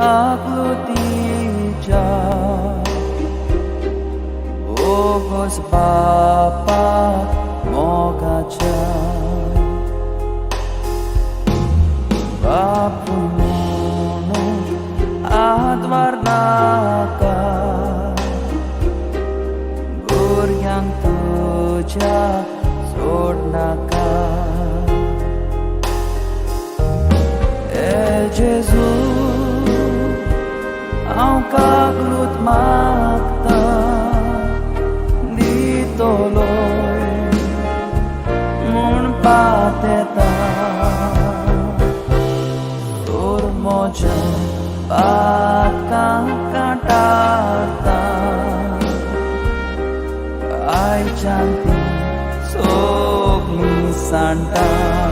aglutija Bogos Bapa moga cha Bapuno advarnaka Guryang tuja sodnaka Jesus, ang kaglut magta ditoloy mun pateta turmoja bakang katata ay cantik sogli santa